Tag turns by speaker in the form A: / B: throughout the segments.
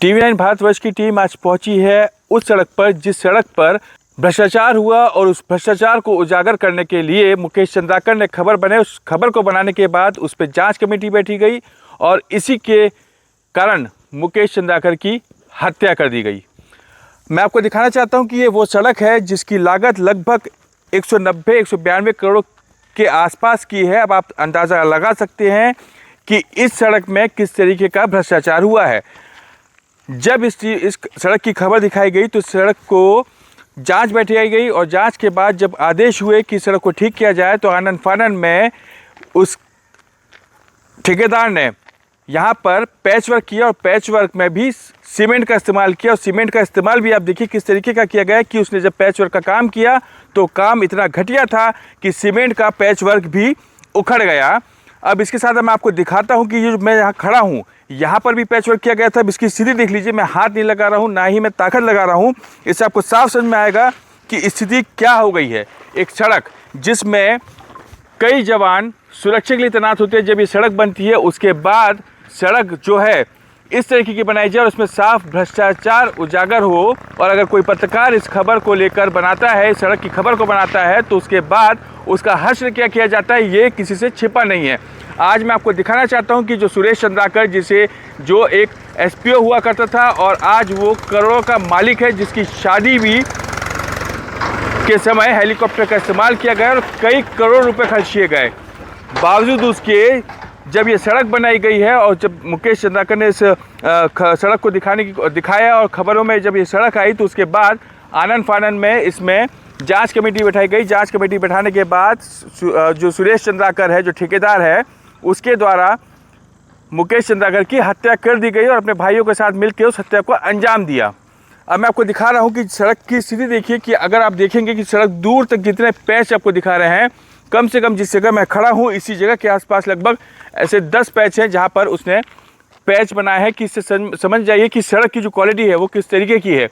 A: TV9 Bharatvarsh की team आज पहुंची है उस सड़क पर जिस सड़क पर भ्रष्टाचार हुआ और उस भ्रष्टाचार को उजागर करने के लिए मुकेश चंद्राकर ने खबर बनाई। उस खबर को बनाने के बाद उस पर जांच कमेटी बैठी गई और इसी के कारण मुकेश चंद्राकर की हत्या कर दी गई। मैं आपको दिखाना चाहता हूं कि ये वो सड़क है जिसकी लागत लगभग 190-192 करोड़ के आसपास की है। अब आप अंदाज़ा लगा सकते हैं कि इस सड़क में किस तरीके का भ्रष्टाचार हुआ है। जब इस सड़क की खबर दिखाई गई तो सड़क को जांच बैठाई गई और जांच के बाद जब आदेश हुए कि सड़क को ठीक किया जाए तो आनन फानन में उस ठेकेदार ने यहाँ पर पैच वर्क किया और पैच वर्क में भी सीमेंट का इस्तेमाल किया। और सीमेंट का इस्तेमाल भी आप देखिए किस तरीके का किया गया कि उसने जब पैच वर्क का काम किया तो काम इतना घटिया था कि सीमेंट का पैच वर्क भी उखड़ गया। अब इसके साथ मैं आपको दिखाता हूं कि ये मैं यहाँ खड़ा हूं, यहाँ पर भी पैच वर्क किया गया था। अब इसकी स्थिति देख लीजिए, मैं हाथ नहीं लगा रहा हूँ, ना ही मैं ताकत लगा रहा हूँ। इससे आपको साफ समझ में आएगा कि स्थिति क्या हो गई है। एक सड़क जिसमें कई जवान सुरक्षा के लिए तैनात होते हैं, जब ये सड़क बनती है उसके बाद सड़क जो है इस तरीके की बनाई जाए और उसमें साफ भ्रष्टाचार उजागर हो और अगर कोई पत्रकार इस खबर को लेकर बनाता है, सड़क की खबर को बनाता है, तो उसके बाद उसका हश्र क्या किया जाता है ये किसी से छिपा नहीं है। आज मैं आपको दिखाना चाहता हूं कि जो सुरेश चंद्राकर जो एक एसपीओ हुआ करता था और आज वो करोड़ों का मालिक है, जिसकी शादी भी के समय हेलीकॉप्टर का इस्तेमाल किया गया और कई करोड़ रुपए खर्च किए गए। बावजूद उसके जब ये सड़क बनाई गई है और जब मुकेश चंद्राकर ने इस सड़क को दिखाया और खबरों में जब ये सड़क आई तो उसके बाद आनन फानन में इसमें जांच कमेटी बैठाई गई। जांच कमेटी बैठाने के बाद जो सुरेश चंद्राकर है, जो ठेकेदार है, उसके द्वारा मुकेश चंद्राकर की हत्या कर दी गई और अपने भाइयों के साथ मिलकर उस हत्या को अंजाम दिया। अब मैं आपको दिखा रहा हूँ कि सड़क की स्थिति देखिए कि अगर आप देखेंगे कि सड़क दूर तक जितने पैच आपको दिखा रहे हैं, कम से कम जिस जगह मैं खड़ा हूँ इसी जगह के आसपास लगभग ऐसे 10 पैच हैं जहाँ पर उसने पैच बनाया है कि इससे समझ जाइए कि सड़क की जो क्वालिटी है वो किस तरीके की है।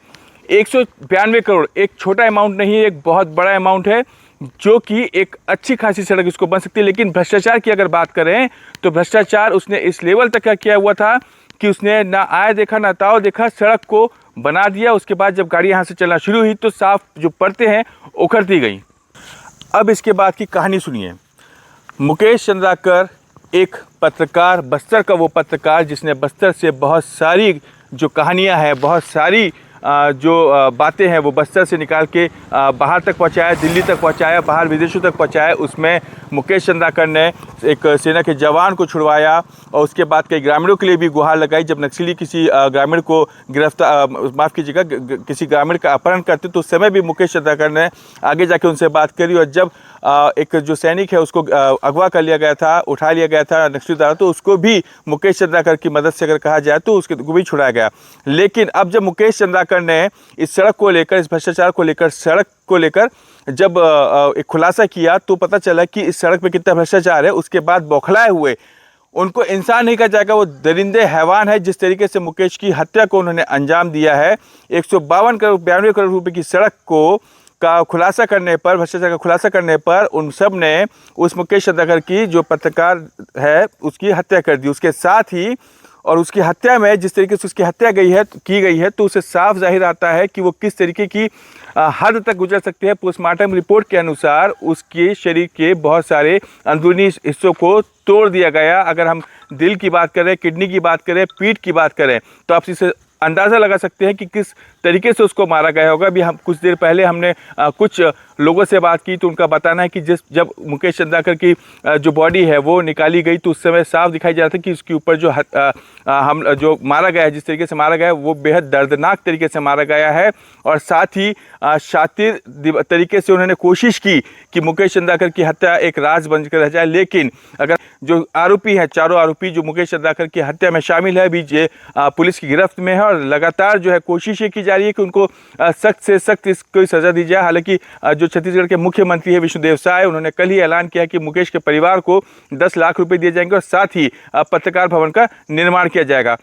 A: 192 करोड़ एक छोटा अमाउंट नहीं है, एक बहुत बड़ा अमाउंट है, जो कि एक अच्छी खासी सड़क इसको बन सकती है। लेकिन भ्रष्टाचार की अगर बात करें तो भ्रष्टाचार उसने इस लेवल तक का किया हुआ था कि उसने ना आया देखा ना ताव देखा, सड़क को बना दिया। उसके बाद जब गाड़ी यहाँ से चलना शुरू हुई तो साफ जो परतें हैं उखड़ती गई। अब इसके बाद की कहानी सुनिए। मुकेश चंद्राकर एक पत्रकार, बस्तर का वो पत्रकार जिसने बस्तर से बहुत सारी जो कहानियाँ हैं, बहुत सारी जो बातें हैं वो बस्तर से निकाल के बाहर तक पहुंचाया, दिल्ली तक पहुंचाया, बाहर विदेशों तक पहुंचाया। उसमें मुकेश चंद्राकर ने एक सेना के जवान को छुड़वाया और उसके बाद कई ग्रामीणों के लिए भी गुहार लगाई। जब नक्सली किसी ग्रामीण को माफ़ कीजिएगा, किसी ग्रामीण का अपहरण करते तो उस समय भी मुकेश चंद्राकर ने आगे जाके उनसे बात करी और जब एक जो सैनिक है उसको अगवा कर लिया गया था, उठा लिया गया था नक्सली द्वारा, तो उसको भी मुकेश चंद्राकर की मदद से अगर कहा जाए तो उसको भी छुड़ाया गया। लेकिन अब जब मुकेश चंद्राकर ने इस सड़क को लेकर, इस भ्रष्टाचार को लेकर, सड़क को लेकर जब एक खुलासा किया तो पता चला कि इस सड़क पे कितना भ्रष्टाचार है। उसके बाद बौखलाए हुए, उनको इंसान नहीं कहा जाएगा, वो दरिंदे हैवान है, जिस तरीके से मुकेश की हत्या को उन्होंने अंजाम दिया है। 152 करोड़ रुपए की सड़क का खुलासा करने पर, भ्रष्टाचार का खुलासा करने पर उन सब ने उस मुकेश चंद्राकर की जो पत्रकार है उसकी हत्या कर दी। उसके साथ ही और उसकी हत्या में जिस तरीके से उसकी हत्या की गई है तो उसे साफ जाहिर आता है कि वो किस तरीके की हद तक गुजर सकती है। पोस्टमार्टम रिपोर्ट के अनुसार उसके शरीर के बहुत सारे अंदरूनी हिस्सों को तोड़ दिया गया। अगर हम दिल की बात करें, किडनी की बात करें, पीठ की बात करें तो आप इसे अंदाज़ा लगा सकते हैं कि किस तरीके से उसको मारा गया होगा। अभी हम कुछ देर पहले हमने कुछ लोगों से बात की तो उनका बताना है कि जब मुकेश चंद्राकर की जो बॉडी है वो निकाली गई तो उस समय साफ दिखाई जा रहा था कि उसके ऊपर जो मारा गया है, जिस तरीके से मारा गया है वो बेहद दर्दनाक तरीके से मारा गया है। और साथ ही शातिर तरीके से उन्होंने कोशिश की कि मुकेश चंद्राकर की हत्या एक राज बनकर रह जाए। लेकिन अगर जो आरोपी हैं, चारों आरोपी जो मुकेश चंद्राकर की हत्या में शामिल है, अभी ये पुलिस की गिरफ्त में है और लगातार जो है कोशिश ये की जा रही है कि उनको सख्त से सख्त इसको सज़ा दी जाए। हालांकि जो छत्तीसगढ़ के मुख्यमंत्री है विष्णुदेव साय, उन्होंने कल ही ऐलान किया कि मुकेश के परिवार को 10 लाख रुपए दिए जाएंगे और साथ ही पत्रकार भवन का निर्माण किया जाएगा।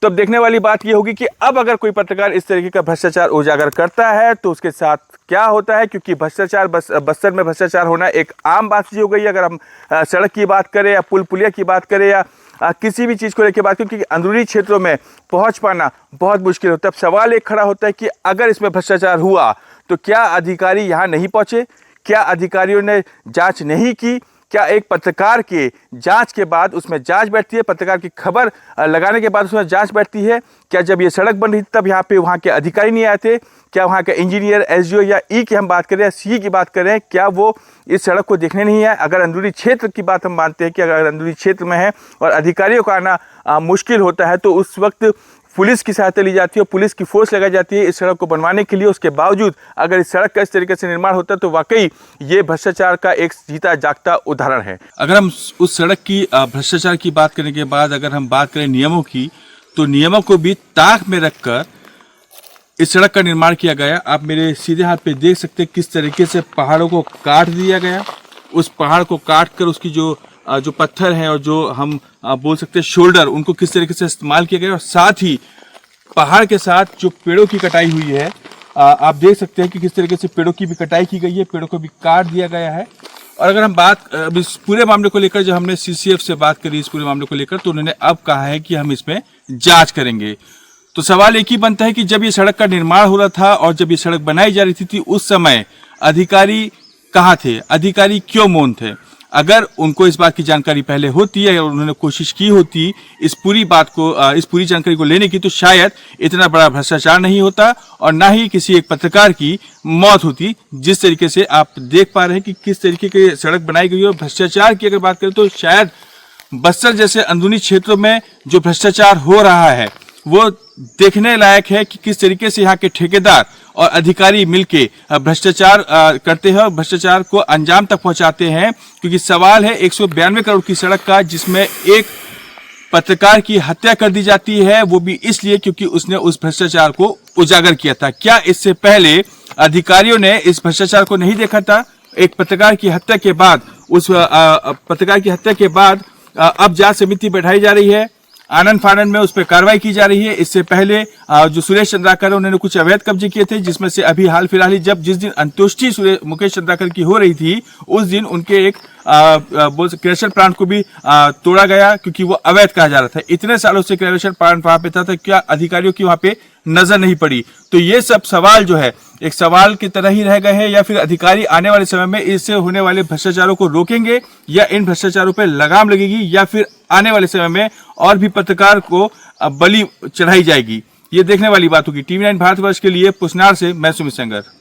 A: तो अब देखने वाली बात ये होगी कि अब अगर कोई पत्रकार इस तरीके का भ्रष्टाचार उजागर करता है तो उसके साथ क्या होता है, क्योंकि भ्रष्टाचार बस्तर में भ्रष्टाचार होना एक आम बात सी हो गई। अगर हम सड़क की बात करें या पुल पुलिया की बात करें या किसी भी चीज़ को लेकर बात करूँ, क्योंकि अंदरूनी क्षेत्रों में पहुंच पाना बहुत मुश्किल होता है। अब सवाल एक खड़ा होता है कि अगर इसमें भ्रष्टाचार हुआ तो क्या अधिकारी यहाँ नहीं पहुँचे, क्या अधिकारियों ने जांच नहीं की, क्या एक पत्रकार के जांच के बाद उसमें जांच बैठती है, पत्रकार की खबर लगाने के बाद उसमें जांच बैठती है, क्या जब ये सड़क बन रही थी तब यहाँ पे वहाँ के अधिकारी नहीं आए थे, क्या वहाँ के इंजीनियर, एसडीओ या ई की हम बात करें या सी की बात करें, क्या वो इस सड़क को देखने नहीं आए? अगर अंदरूनी क्षेत्र की बात हम मानते हैं कि अगर अंदरूनी क्षेत्र में है और अधिकारियों को आना मुश्किल होता है तो उस वक्त पुलिस की सहायता ली जाती है और पुलिस की फोर्स लगाई जाती है इस सड़क को बनवाने के लिए। उसके बावजूद अगर इस सड़क का इस तरीके से निर्माण होता है तो वाकई ये भ्रष्टाचार का एक जीता जागता उदाहरण है।
B: अगर हम उस सड़क की भ्रष्टाचार की बात करने के बाद अगर हम बात करें नियमों की, तो नियमों को भी ताक में रखकर इस सड़क का निर्माण किया गया। आप मेरे सीधे हाथ पे देख सकते हैं किस तरीके से पहाड़ों को काट दिया गया। उस पहाड़ को काट कर उसकी जो पत्थर हैं और जो हम बोल सकते हैं शोल्डर, उनको किस तरीके से इस्तेमाल किया गया और साथ ही पहाड़ के साथ जो पेड़ों की कटाई हुई है, आप देख सकते हैं कि किस तरीके से पेड़ों की भी कटाई की गई है, पेड़ों को भी काट दिया गया है। और अगर हम बात अब इस पूरे मामले को लेकर, जब हमने सीसीएफ से बात करी इस पूरे मामले को लेकर, तो उन्होंने अब कहा है कि हम इसमें जांच करेंगे। तो सवाल एक ही बनता है कि जब ये सड़क का निर्माण हो रहा था और जब ये सड़क बनाई जा रही थी उस समय अधिकारी कहाँ थे, अधिकारी क्यों मौन थे? अगर उनको इस बात की जानकारी पहले होती है और उन्होंने कोशिश की होती इस पूरी बात को, इस पूरी जानकारी को लेने की, तो शायद इतना बड़ा भ्रष्टाचार नहीं होता और ना ही किसी एक पत्रकार की मौत होती। जिस तरीके से आप देख पा रहे हैं कि किस तरीके की सड़क बनाई गई है। और भ्रष्टाचार की अगर बात करें तो शायद बस्तर जैसे अंदरूनी क्षेत्रों में जो भ्रष्टाचार हो रहा है वो देखने लायक है कि किस तरीके से यहाँ के ठेकेदार और अधिकारी मिलके भ्रष्टाचार करते हैं और भ्रष्टाचार को अंजाम तक पहुंचाते हैं। क्योंकि सवाल है 192 करोड़ की सड़क का, जिसमें एक पत्रकार की हत्या कर दी जाती है, वो भी इसलिए क्योंकि उसने उस भ्रष्टाचार को उजागर किया था। क्या इससे पहले अधिकारियों ने इस भ्रष्टाचार को नहीं देखा था? एक पत्रकार की हत्या के बाद, उस पत्रकार की हत्या के बाद अब जांच समिति बैठाई जा रही है, आनंद फानंद में उस पर कार्रवाई की जा रही है। इससे पहले जो सुरेश चंद्राकर उन्होंने कुछ अवैध कब्जे किए थे, जिसमें से अभी हाल फिलहाल ही जिस दिन अंत्येष्टि मुकेश चंद्राकर की हो रही थी उस दिन उनके एक क्रेशर प्लांट को भी तोड़ा गया क्योंकि वो अवैध कहा जा रहा था। इतने सालों से क्रेशर प्लांट वहां पे था, क्या अधिकारियों की वहां पे नजर नहीं पड़ी? तो ये सब सवाल जो है एक सवाल की तरह ही रह गए हैं, या फिर अधिकारी आने वाले समय में इससे होने वाले भ्रष्टाचारों को रोकेंगे या इन भ्रष्टाचारों पर लगाम लगेगी, या फिर आने वाले समय में और भी पत्रकार को बलि चढ़ाई जाएगी? ये देखने वाली बात होगी। टीवी 9 भारतवर्ष के लिए पुसनार से मैं सुमित सेंगर।